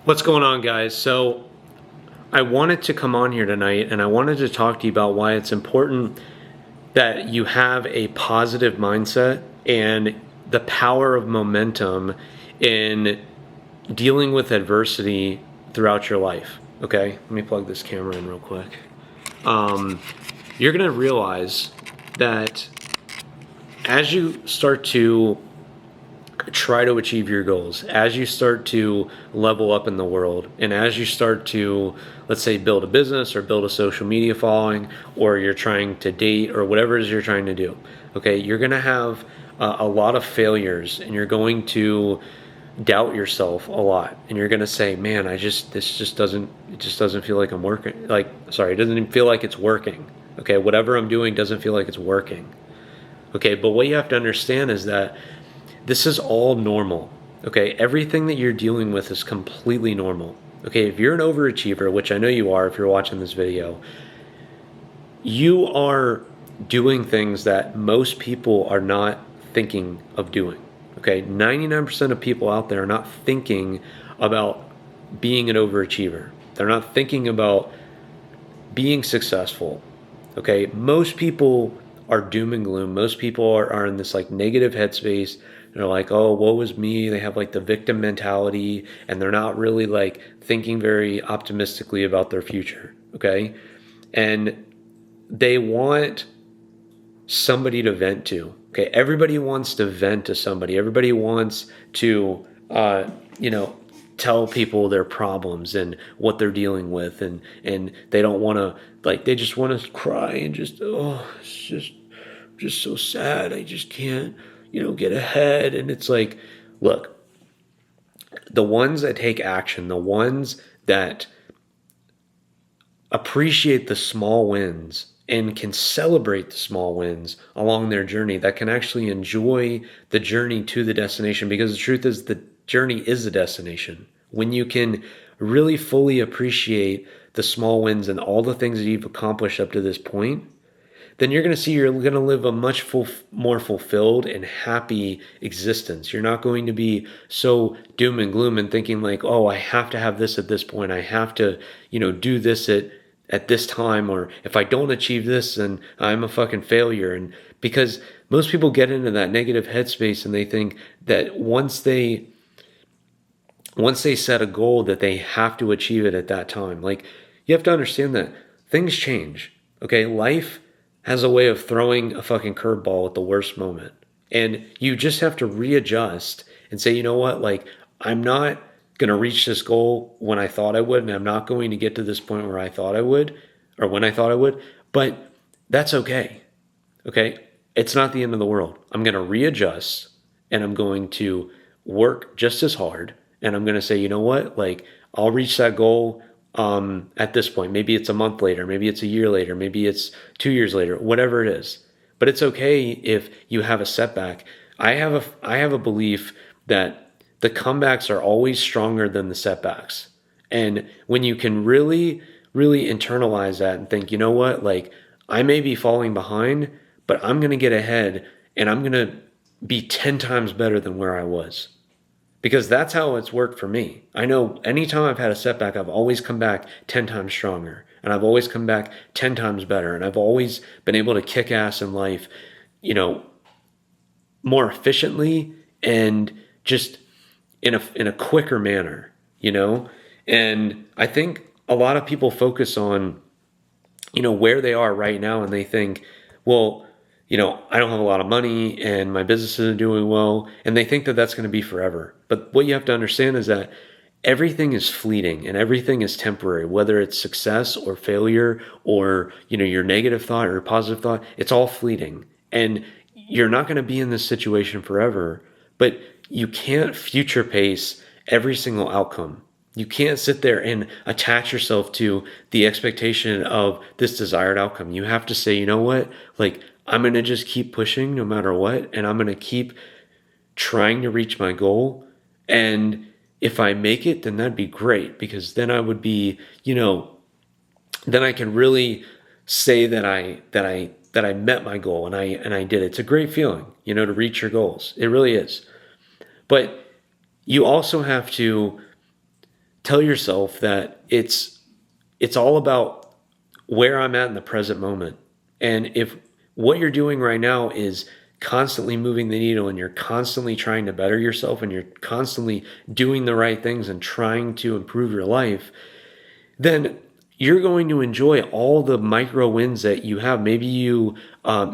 What's going on, guys? So, I wanted to come on here tonight and I wanted to talk to you about why it's important that you have a positive mindset and the power of momentum in dealing with adversity throughout your life. Okay, let me plug this camera in real quick. You're going to realize that as you start to try to achieve your goals, as you start to level up in the world, and as you start to, let's say, build a business or build a social media following, or you're trying to date or whatever it is you're trying to do, okay, you're going to have a lot of failures and you're going to doubt yourself a lot, and you're going to say, man, this just doesn't, it just doesn't feel like I'm working, like, sorry, it doesn't even feel like it's working. Okay, whatever I'm doing doesn't feel like it's working. Okay, but what you have to understand is that this is all normal. Okay, everything that you're dealing with is completely normal. Okay, if you're an overachiever, which I know you are if you're watching this video, you are doing things that most people are not thinking of doing. Okay, 99% of people out there are not thinking about being an overachiever. They're not thinking about being successful. Okay, most people are doom and gloom. Most people are in this like negative headspace. They're like, oh, woe is me. They have like the victim mentality and they're not really like thinking very optimistically about their future. Okay, and they want somebody to vent to. Okay, everybody wants to vent to somebody. Everybody wants to, tell people their problems and what they're dealing with, and they don't want to, like, they just want to cry and just, oh, it's just so sad. I just can't, get ahead. And it's like, look, the ones that take action, the ones that appreciate the small wins and can celebrate the small wins along their journey, that can actually enjoy the journey to the destination, because the truth is the journey is the destination. When you can really fully appreciate the small wins and all the things that you've accomplished up to this point, then you're going to see you're going to live a much more fulfilled and happy existence. You're not going to be so doom and gloom and thinking like, oh, I have to have this at this point. I have to, do this at this time, or if I don't achieve this, then I'm a fucking failure. And because most people get into that negative headspace and they think that once they set a goal that they have to achieve it at that time. Like, you have to understand that things change. Okay, life has a way of throwing a fucking curveball at the worst moment. And you just have to readjust and say, you know what, like, I'm not going to reach this goal when I thought I would, and I'm not going to get to this point where I thought I would, or when I thought I would, but that's okay. Okay, it's not the end of the world. I'm going to readjust and I'm going to work just as hard. And I'm going to say, you know what, like, I'll reach that goal at this point. Maybe it's a month later, maybe it's a year later, maybe it's 2 years later, whatever it is. But it's okay if you have a setback. I have a belief that the comebacks are always stronger than the setbacks. And when you can really, really internalize that and think, you know what, like, I may be falling behind, but I'm going to get ahead and I'm going to be 10 times better than where I was. Because that's how it's worked for me. I know anytime I've had a setback, I've always come back 10 times stronger. And I've always come back 10 times better. And I've always been able to kick ass in life, more efficiently and just in a quicker manner. And I think a lot of people focus on, where they are right now, and they think, well, I don't have a lot of money and my business isn't doing well. And they think that that's going to be forever. But what you have to understand is that everything is fleeting and everything is temporary, whether it's success or failure or, your negative thought or positive thought, it's all fleeting. And you're not going to be in this situation forever, but you can't future pace every single outcome. You can't sit there and attach yourself to the expectation of this desired outcome. You have to say, you know what, like, I'm going to just keep pushing no matter what, and I'm going to keep trying to reach my goal. And if I make it, then that'd be great, because then I would be, then I can really say that I met my goal and I did it. It's a great feeling, to reach your goals. It really is. But you also have to tell yourself that it's all about where I'm at in the present moment. And if what you're doing right now is constantly moving the needle and you're constantly trying to better yourself and you're constantly doing the right things and trying to improve your life, then you're going to enjoy all the micro wins that you have. Maybe you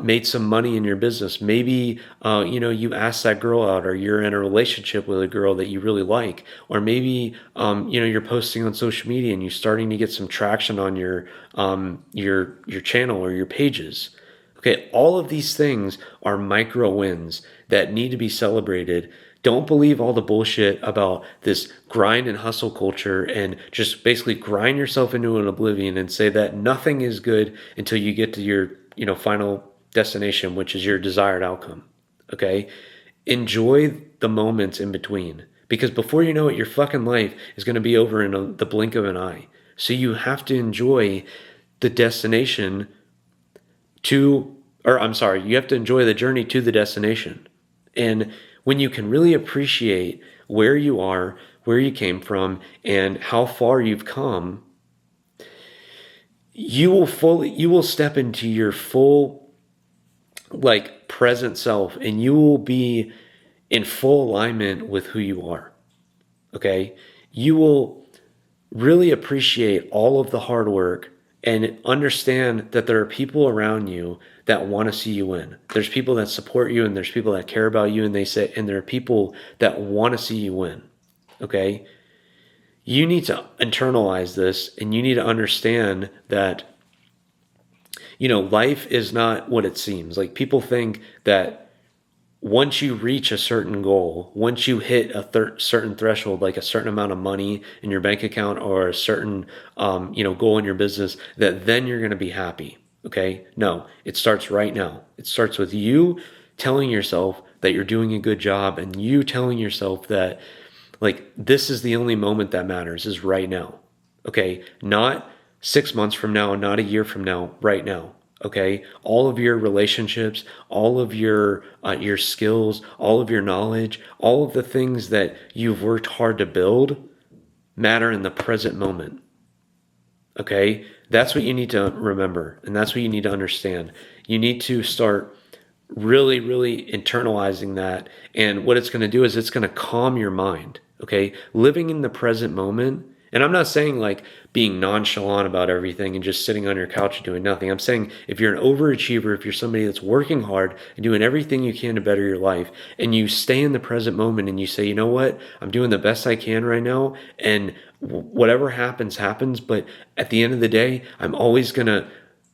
made some money in your business. Maybe you asked that girl out, or you're in a relationship with a girl that you really like, or maybe you're posting on social media and you're starting to get some traction on your channel or your pages. Okay, all of these things are micro wins that need to be celebrated. Don't believe all the bullshit about this grind and hustle culture and just basically grind yourself into an oblivion and say that nothing is good until you get to your, final destination, which is your desired outcome. Okay? Enjoy the moments in between, because before you know it, your fucking life is going to be over in the blink of an eye. So you have to enjoy the destination you have to enjoy the journey to the destination. And when you can really appreciate where you are, where you came from, and how far you've come, you will step into your full, present self, and you will be in full alignment with who you are. Okay? You will really appreciate all of the hard work and understand that there are people around you that want to see you win. There's people that support you, and there's people that care about you, and there are people that want to see you win. Okay? You need to internalize this, and you need to understand that life is not what it seems. Like, people think that once you reach a certain goal, once you hit a certain threshold, like a certain amount of money in your bank account or a certain, goal in your business, that then you're going to be happy. Okay? No, it starts right now. It starts with you telling yourself that you're doing a good job, and you telling yourself that, this is the only moment that matters, is right now. Okay? Not 6 months from now, not a year from now, right now. Okay, all of your relationships, all of your skills, all of your knowledge, all of the things that you've worked hard to build matter in the present moment. Okay, that's what you need to remember, and that's what you need to understand. You need to start really, really internalizing that, and what it's going to do is it's going to calm your mind. Okay, living in the present moment. And I'm not saying being nonchalant about everything and just sitting on your couch and doing nothing. I'm saying if you're an overachiever, if you're somebody that's working hard and doing everything you can to better your life, and you stay in the present moment and you say, you know what, I'm doing the best I can right now, and whatever happens, happens. But at the end of the day, I'm always going to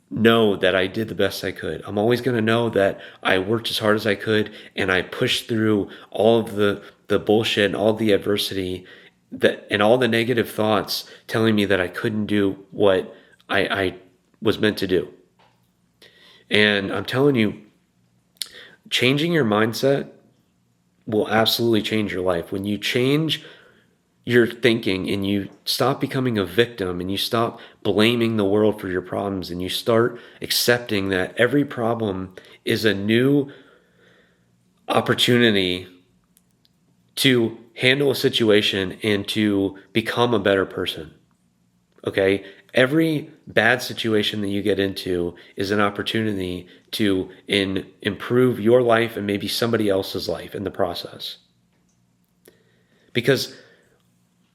know that I did the best I could. I'm always going to know that I worked as hard as I could, and I pushed through all of the bullshit and all the adversity and all the negative thoughts telling me that I couldn't do what I was meant to do. And I'm telling you, changing your mindset will absolutely change your life. When you change your thinking and you stop becoming a victim and you stop blaming the world for your problems, and you start accepting that every problem is a new opportunity to handle a situation and to become a better person. Okay? Every bad situation that you get into is an opportunity to improve your life and maybe somebody else's life in the process. Because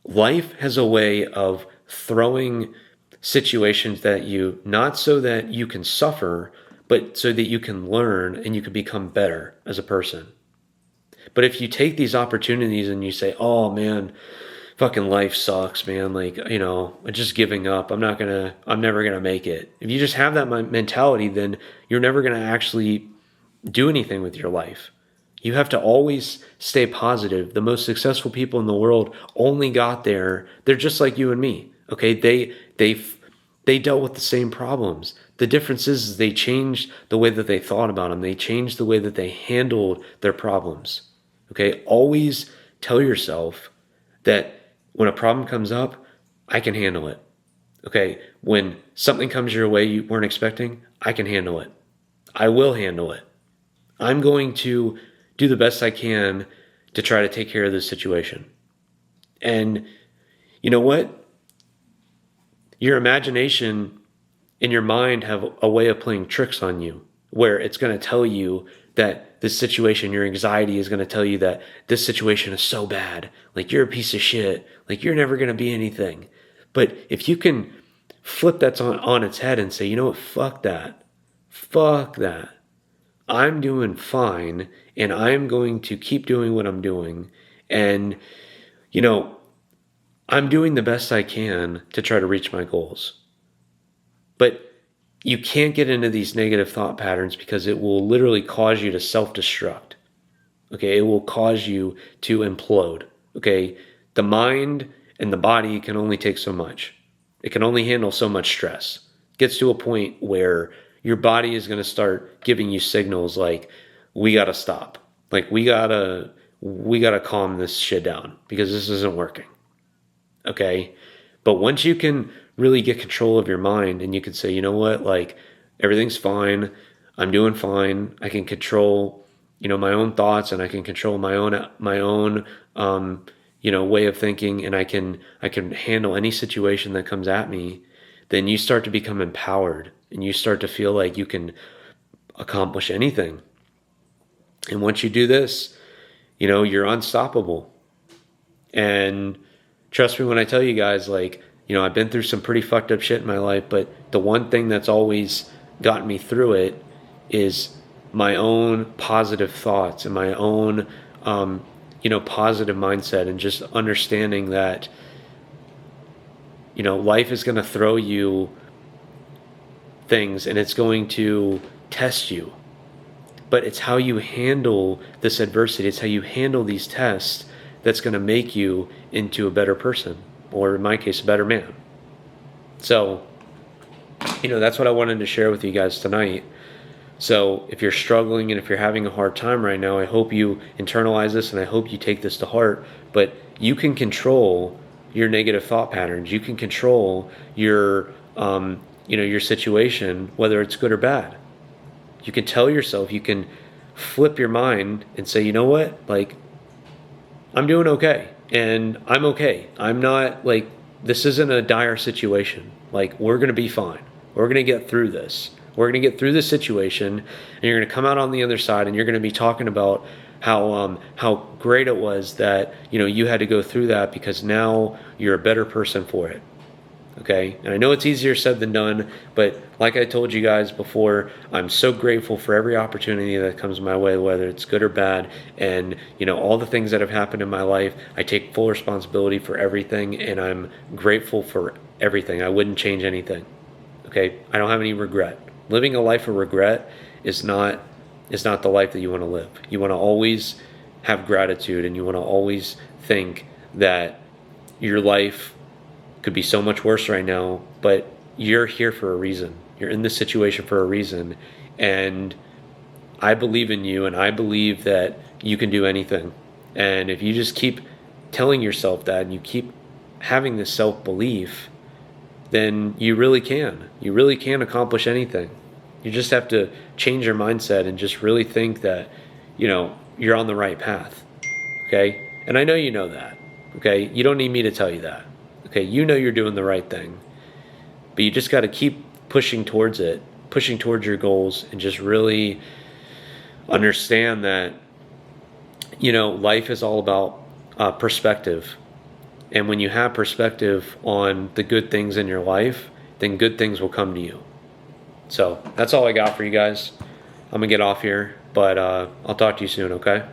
life has a way of throwing situations at you, not so that you can suffer, but so that you can learn and you can become better as a person. But if you take these opportunities and you say, oh man, fucking life sucks, man. I'm just giving up. I'm never going to make it. If you just have that mentality, then you're never going to actually do anything with your life. You have to always stay positive. The most successful people in the world only got there. They're just like you and me. Okay. They dealt with the same problems. The difference is they changed the way that they thought about them. They changed the way that they handled their problems. Okay, always tell yourself that when a problem comes up, I can handle it. Okay, when something comes your way you weren't expecting, I can handle it. I will handle it. I'm going to do the best I can to try to take care of this situation. And you know what? Your imagination and your mind have a way of playing tricks on you where it's going to tell you that this situation, your anxiety is going to tell you that this situation is so bad. Like you're a piece of shit. Like you're never going to be anything. But if you can flip that on its head and say, you know what, fuck that. Fuck that. I'm doing fine and I'm going to keep doing what I'm doing. And, you know, I'm doing the best I can to try to reach my goals. But you can't get into these negative thought patterns because it will literally cause you to self-destruct. Okay, it will cause you to implode. Okay, the mind and the body can only take so much. It can only handle so much stress. It gets to a point where your body is going to start giving you signals like, we got to stop. Like we got to calm this shit down because this isn't working. Okay? But once you can really get control of your mind and you can say, you know what, like everything's fine. I'm doing fine. I can control, my own thoughts, and I can control my own way of thinking, and I can handle any situation that comes at me. Then you start to become empowered and you start to feel like you can accomplish anything. And once you do this, you're unstoppable. And trust me when I tell you guys, like, I've been through some pretty fucked up shit in my life, but the one thing that's always gotten me through it is my own positive thoughts and my own, positive mindset, and just understanding that, life is going to throw you things and it's going to test you. But it's how you handle this adversity, it's how you handle these tests that's going to make you into a better person, or in my case, a better man. So, that's what I wanted to share with you guys tonight. So if you're struggling and if you're having a hard time right now, I hope you internalize this and I hope you take this to heart. But you can control your negative thought patterns. You can control your, your situation, whether it's good or bad. You can tell yourself, you can flip your mind and say, you know what, like, I'm doing okay. And I'm okay. I'm not like, this isn't a dire situation. Like, we're going to be fine. We're going to get through this. We're going to get through this situation, and you're going to come out on the other side, and you're going to be talking about how great it was that, you had to go through that because now you're a better person for it. Okay. And I know it's easier said than done, but like I told you guys before, I'm so grateful for every opportunity that comes my way, whether it's good or bad. And, all the things that have happened in my life, I take full responsibility for everything, and I'm grateful for everything. I wouldn't change anything. Okay. I don't have any regret. Living a life of regret is not the life that you want to live. You want to always have gratitude, and you want to always think that your life could be so much worse right now, but you're here for a reason. You're in this situation for a reason. And I believe in you, and I believe that you can do anything. And if you just keep telling yourself that, and you keep having this self-belief, then you really can. You really can accomplish anything. You just have to change your mindset and just really think that, you're on the right path. Okay? And I know you know that. Okay? You don't need me to tell you that. Okay, you're doing the right thing, but you just got to keep pushing towards it, pushing towards your goals, and just really understand that, life is all about perspective. And when you have perspective on the good things in your life, then good things will come to you. So that's all I got for you guys. I'm going to get off here, but I'll talk to you soon, okay?